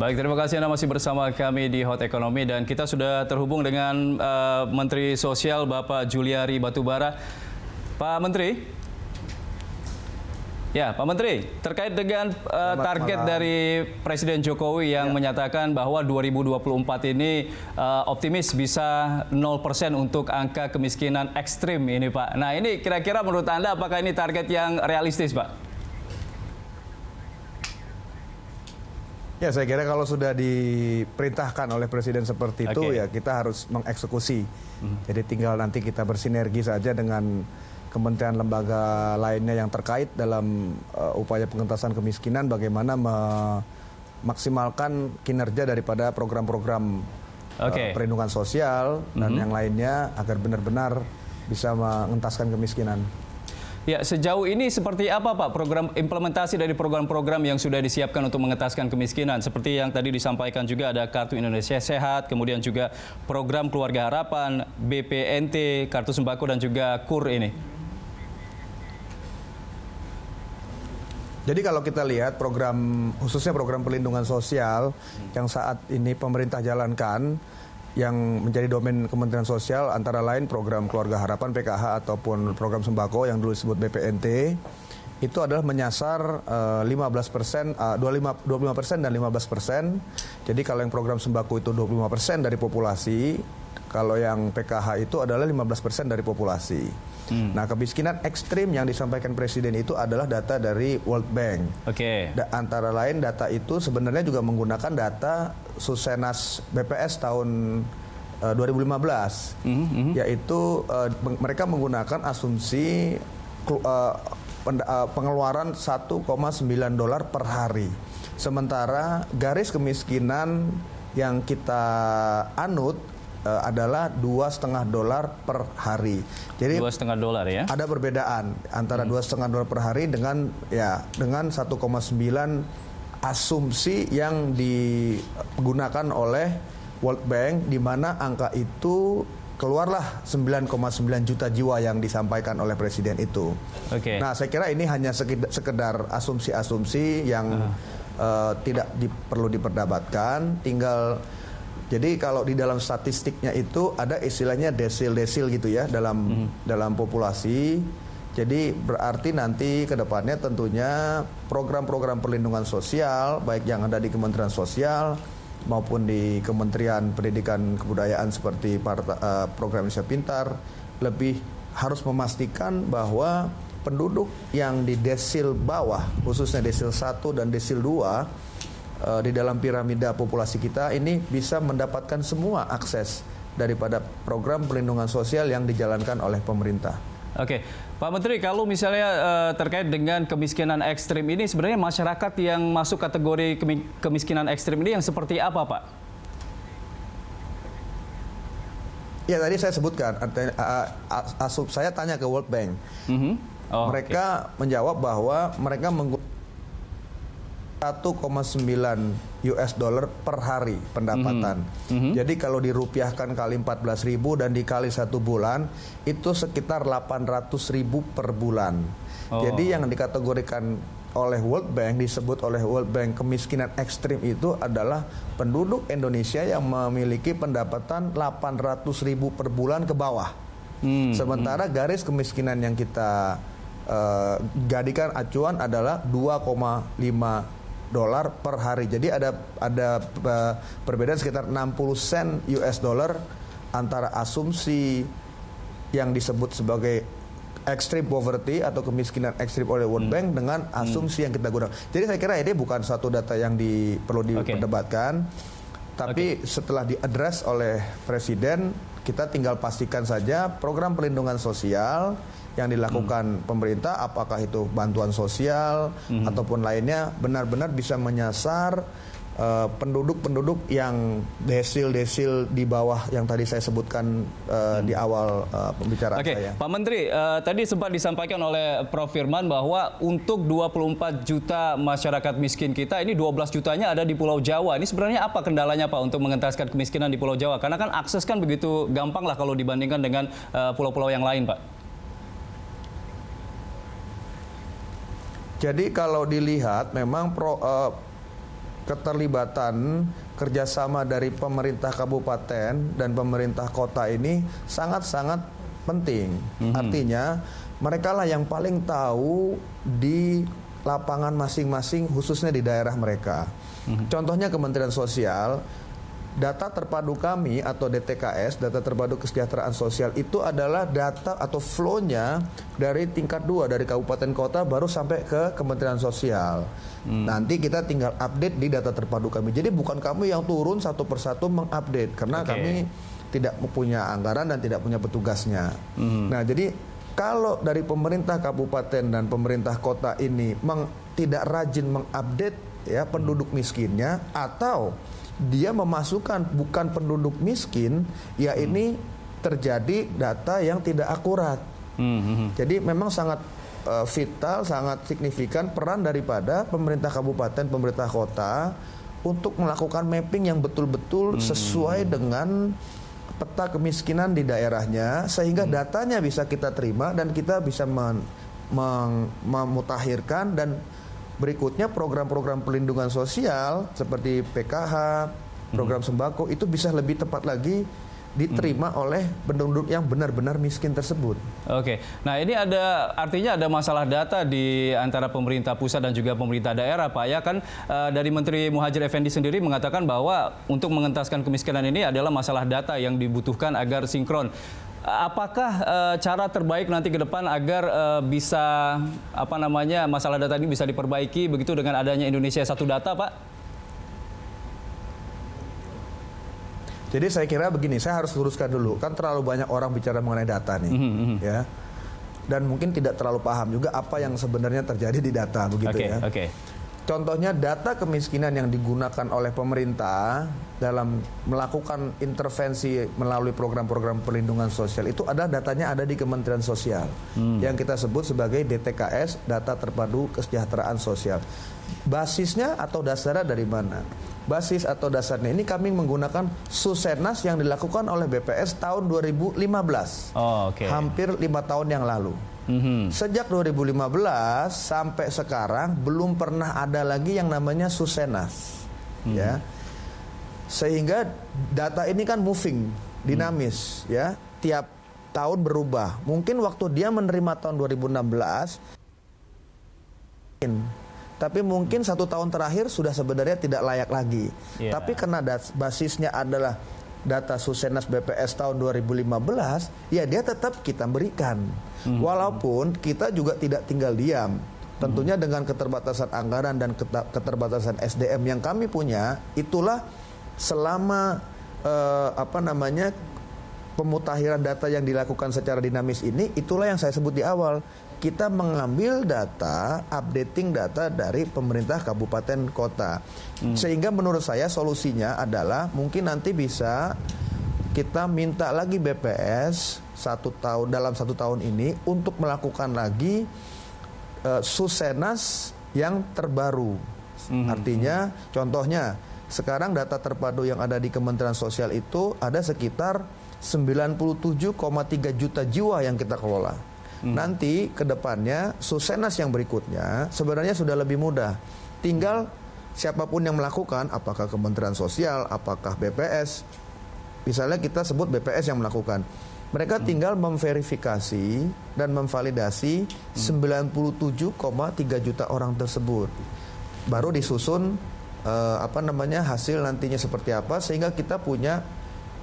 Baik, terima kasih Anda masih bersama kami di Hot Ekonomi dan kita sudah terhubung dengan Menteri Sosial Bapak Juliari Batubara. Pak Menteri. Ya, Pak Menteri, terkait dengan target dari Presiden Jokowi yang menyatakan bahwa 2024 ini optimis bisa 0% untuk angka kemiskinan ekstrim ini, Pak. Nah, ini kira-kira menurut Anda apakah ini target yang realistis, Pak? Ya, saya kira kalau sudah diperintahkan oleh Presiden seperti itu, ya kita harus mengeksekusi. Jadi tinggal nanti kita bersinergi saja dengan kementerian lembaga lainnya yang terkait dalam upaya pengentasan kemiskinan, bagaimana memaksimalkan kinerja daripada program-program perlindungan sosial dan yang lainnya agar benar-benar bisa mengentaskan kemiskinan. Ya, sejauh ini seperti apa Pak program implementasi dari program-program yang sudah disiapkan untuk mengentaskan kemiskinan? Seperti yang tadi disampaikan juga ada Kartu Indonesia Sehat, kemudian juga program Keluarga Harapan, BPNT, Kartu Sembako dan juga KUR ini. Jadi kalau kita lihat program, khususnya program perlindungan sosial yang saat ini pemerintah jalankan, yang menjadi domain Kementerian Sosial antara lain program Keluarga Harapan PKH ataupun program Sembako yang dulu disebut BPNT, itu adalah menyasar 25% dan 15%. Jadi kalau yang program Sembako itu 25% dari populasi, kalau yang PKH itu adalah 15% dari populasi. Nah, kemiskinan ekstrim yang disampaikan Presiden itu adalah data dari World Bank. Antara lain data itu sebenarnya juga menggunakan data Susenas BPS tahun 2015, yaitu mereka menggunakan asumsi pengeluaran $1,9 per hari. Sementara garis kemiskinan yang kita anut adalah $2,5 per hari. Jadi $2,5 ya. Ada perbedaan antara $2,5 per hari dengan 1,9 asumsi yang digunakan oleh World Bank, di mana angka itu keluarlah 9,9 juta jiwa yang disampaikan oleh Presiden itu. Nah, saya kira ini hanya sekedar asumsi-asumsi yang tidak perlu diperdebatkan. Jadi kalau di dalam statistiknya itu ada istilahnya desil-desil gitu ya dalam populasi. Jadi berarti nanti ke depannya tentunya program-program perlindungan sosial baik yang ada di Kementerian Sosial maupun di Kementerian Pendidikan Kebudayaan seperti program Indonesia Pintar lebih harus memastikan bahwa penduduk yang di desil bawah, khususnya desil 1 dan desil 2 di dalam piramida populasi kita ini bisa mendapatkan semua akses daripada program perlindungan sosial yang dijalankan oleh pemerintah. Pak Menteri, kalau misalnya terkait dengan kemiskinan ekstrim ini, sebenarnya masyarakat yang masuk kategori kemiskinan ekstrim ini yang seperti apa, Pak? Ya, tadi saya sebutkan, saya tanya ke World Bank. Mereka menjawab bahwa mereka menggunakan $1,9 per hari pendapatan. Jadi kalau dirupiahkan kali 14.000 dan dikali 1 bulan, itu sekitar 800.000 per bulan. Jadi yang dikategorikan oleh World Bank, disebut oleh World Bank kemiskinan ekstrim itu adalah penduduk Indonesia yang memiliki pendapatan 800.000 per bulan ke bawah. Sementara garis kemiskinan yang kita jadikan acuan adalah $2,5 per hari. Jadi ada perbedaan sekitar 60 sen US dollar antara asumsi yang disebut sebagai extreme poverty atau kemiskinan ekstrim oleh World Bank dengan asumsi yang kita gunakan. Jadi saya kira ini bukan satu data yang perlu diperdebatkan, tapi setelah diadres oleh Presiden, kita tinggal pastikan saja program perlindungan sosial yang dilakukan pemerintah, apakah itu bantuan sosial ataupun lainnya, benar-benar bisa menyasar penduduk-penduduk yang desil-desil di bawah yang tadi saya sebutkan di awal pembicaraan saya. Pak Menteri, tadi sempat disampaikan oleh Prof. Firman bahwa untuk 24 juta masyarakat miskin kita, ini 12 jutanya ada di Pulau Jawa. Ini sebenarnya apa kendalanya Pak untuk mengentaskan kemiskinan di Pulau Jawa? Karena kan akses kan begitu gampang lah kalau dibandingkan dengan pulau-pulau yang lain, Pak. Jadi kalau dilihat memang keterlibatan kerjasama dari pemerintah kabupaten dan pemerintah kota ini sangat-sangat penting. Artinya mereka lah yang paling tahu di lapangan masing-masing, khususnya di daerah mereka. Contohnya Kementerian Sosial, data terpadu kami atau DTKS, data terpadu kesejahteraan sosial, itu adalah data atau flow-nya dari tingkat 2, dari kabupaten kota baru sampai ke Kementerian Sosial. Nanti kita tinggal update di data terpadu kami. Jadi bukan kami yang turun satu persatu mengupdate, karena kami tidak punya anggaran dan tidak punya petugasnya. Nah, jadi kalau dari pemerintah kabupaten dan pemerintah kota ini tidak rajin mengupdate ya penduduk miskinnya, atau dia memasukkan bukan penduduk miskin, ya ini terjadi data yang tidak akurat. Jadi memang sangat vital, sangat signifikan peran daripada pemerintah kabupaten, pemerintah kota untuk melakukan mapping yang betul-betul sesuai dengan peta kemiskinan di daerahnya, sehingga datanya bisa kita terima dan kita bisa memutakhirkan, dan berikutnya program-program pelindungan sosial seperti PKH, program sembako itu bisa lebih tepat lagi diterima oleh penduduk yang benar-benar miskin tersebut. Oke, nah ini artinya ada masalah data di antara pemerintah pusat dan juga pemerintah daerah, Pak. Ya kan dari Menteri Muhadjir Effendi sendiri mengatakan bahwa untuk mengentaskan kemiskinan ini adalah masalah data yang dibutuhkan agar sinkron. Apakah cara terbaik nanti ke depan agar bisa masalah data ini bisa diperbaiki begitu dengan adanya Indonesia Satu Data, Pak? Jadi saya kira begini, saya harus luruskan dulu, kan terlalu banyak orang bicara mengenai data nih, ya, dan mungkin tidak terlalu paham juga apa yang sebenarnya terjadi di data, begitu ya. Contohnya data kemiskinan yang digunakan oleh pemerintah dalam melakukan intervensi melalui program-program perlindungan sosial itu datanya ada di Kementerian Sosial, yang kita sebut sebagai DTKS, Data Terpadu Kesejahteraan Sosial. Basisnya atau dasarnya dari mana? Basis atau dasarnya ini kami menggunakan Susenas yang dilakukan oleh BPS tahun 2015, hampir 5 tahun yang lalu. Sejak 2015 sampai sekarang belum pernah ada lagi yang namanya Susenas, ya. Sehingga data ini kan moving, dinamis, ya. Tiap tahun berubah. Mungkin waktu dia menerima tahun 2016, tapi mungkin 1 tahun terakhir sudah sebenarnya tidak layak lagi. Tapi karena basisnya adalah data Susenas BPS tahun 2015, ya dia tetap kita berikan. Walaupun kita juga tidak tinggal diam. Tentunya dengan keterbatasan anggaran dan keterbatasan SDM yang kami punya, itulah selama pemutakhiran data yang dilakukan secara dinamis ini, itulah yang saya sebut di awal. Kita mengambil data, updating data dari pemerintah kabupaten kota. Sehingga menurut saya solusinya adalah mungkin nanti bisa kita minta lagi BPS dalam 1 tahun ini untuk melakukan lagi Susenas yang terbaru. Artinya contohnya sekarang data terpadu yang ada di Kementerian Sosial itu ada sekitar 97,3 juta jiwa yang kita kelola. Nanti ke depannya Susenas yang berikutnya sebenarnya sudah lebih mudah. Tinggal siapapun yang melakukan, apakah Kementerian Sosial, apakah BPS, misalnya kita sebut BPS yang melakukan, mereka tinggal memverifikasi dan memvalidasi 97,3 juta orang tersebut. Baru disusun hasil nantinya seperti apa, sehingga kita punya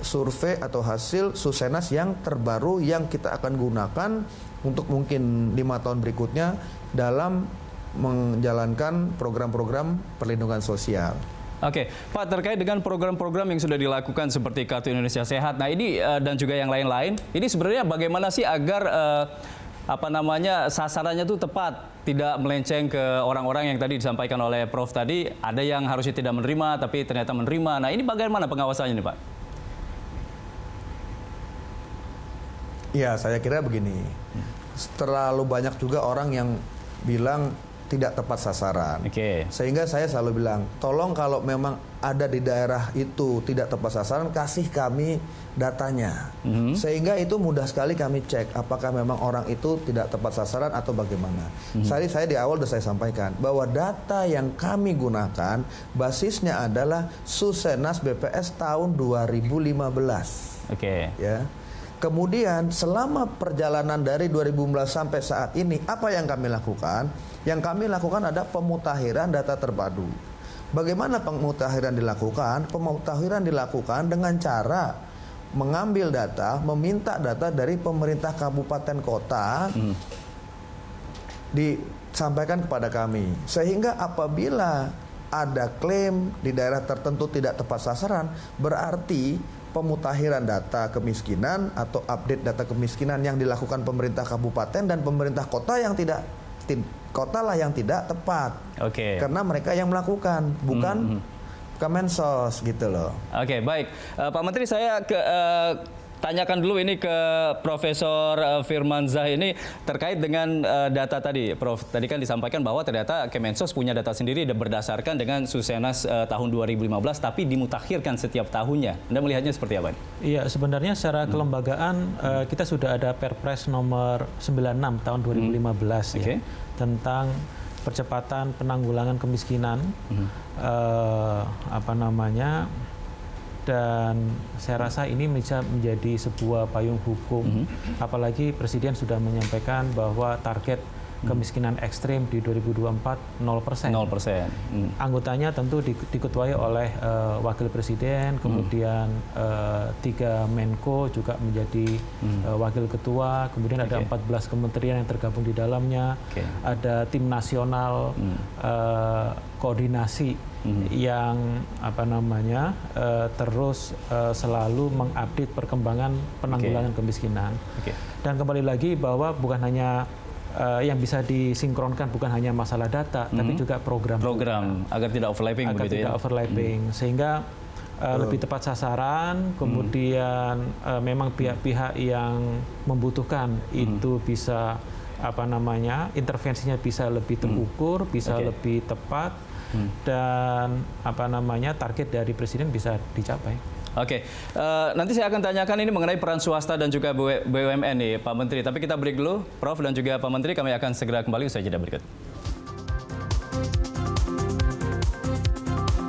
survei atau hasil Susenas yang terbaru yang kita akan gunakan untuk mungkin 5 tahun berikutnya dalam menjalankan program-program perlindungan sosial. Oke, Pak, terkait dengan program-program yang sudah dilakukan seperti Kartu Indonesia Sehat, nah ini dan juga yang lain-lain, ini sebenarnya bagaimana sih agar sasarannya itu tepat, tidak melenceng ke orang-orang yang tadi disampaikan oleh Prof tadi, ada yang harusnya tidak menerima tapi ternyata menerima. Nah, ini bagaimana pengawasannya nih, Pak? Ya, saya kira begini. Terlalu banyak juga orang yang bilang tidak tepat sasaran. Oke. Sehingga saya selalu bilang, tolong kalau memang ada di daerah itu tidak tepat sasaran, kasih kami datanya. Sehingga itu mudah sekali kami cek apakah memang orang itu tidak tepat sasaran atau bagaimana. Saya di awal sudah saya sampaikan bahwa data yang kami gunakan basisnya adalah Susenas BPS tahun 2015. Oke. Ya. Kemudian selama perjalanan dari 2015 sampai saat ini, apa yang kami lakukan? Yang kami lakukan ada pemutakhiran data terpadu. Bagaimana pemutakhiran dilakukan? Pemutakhiran dilakukan dengan cara mengambil data, meminta data dari pemerintah kabupaten kota, disampaikan kepada kami. Sehingga apabila ada klaim di daerah tertentu tidak tepat sasaran, berarti pemutakhiran data kemiskinan atau update data kemiskinan yang dilakukan pemerintah kabupaten dan pemerintah kota yang tidak tepat. Oke. Karena mereka yang melakukan, bukan Kemensos gitu loh. Oke, baik. Pak Menteri, saya tanyakan dulu ini ke Profesor Firmansyah ini terkait dengan data tadi. Prof, tadi kan disampaikan bahwa ternyata Kemensos punya data sendiri berdasarkan dengan Susenas tahun 2015 tapi dimutakhirkan setiap tahunnya. Anda melihatnya seperti apa? Iya, sebenarnya secara kelembagaan kita sudah ada Perpres nomor 96 tahun 2015 ya, tentang percepatan penanggulangan kemiskinan. Dan saya rasa ini bisa menjadi sebuah payung hukum, apalagi Presiden sudah menyampaikan bahwa target kemiskinan ekstrim di 2024 0%. 0%. Anggotanya tentu diketuai oleh Wakil Presiden, kemudian 3 Menko juga menjadi Wakil Ketua, kemudian ada 14 kementerian yang tergabung di dalamnya, ada tim nasional koordinasi yang terus selalu mengupdate perkembangan penanggulangan kemiskinan. Dan kembali lagi bahwa bukan hanya yang bisa disinkronkan bukan hanya masalah data, tapi juga program agar tidak overlapping agar begitu tidak ya. overlapping, sehingga lebih tepat sasaran, kemudian memang pihak-pihak yang membutuhkan itu bisa intervensinya bisa lebih terukur, bisa lebih tepat, dan target dari Presiden bisa dicapai. Oke, nanti saya akan tanyakan ini mengenai peran swasta dan juga BUMN nih Pak Menteri. Tapi kita break dulu, Prof dan juga Pak Menteri, kami akan segera kembali usai jeda berikut.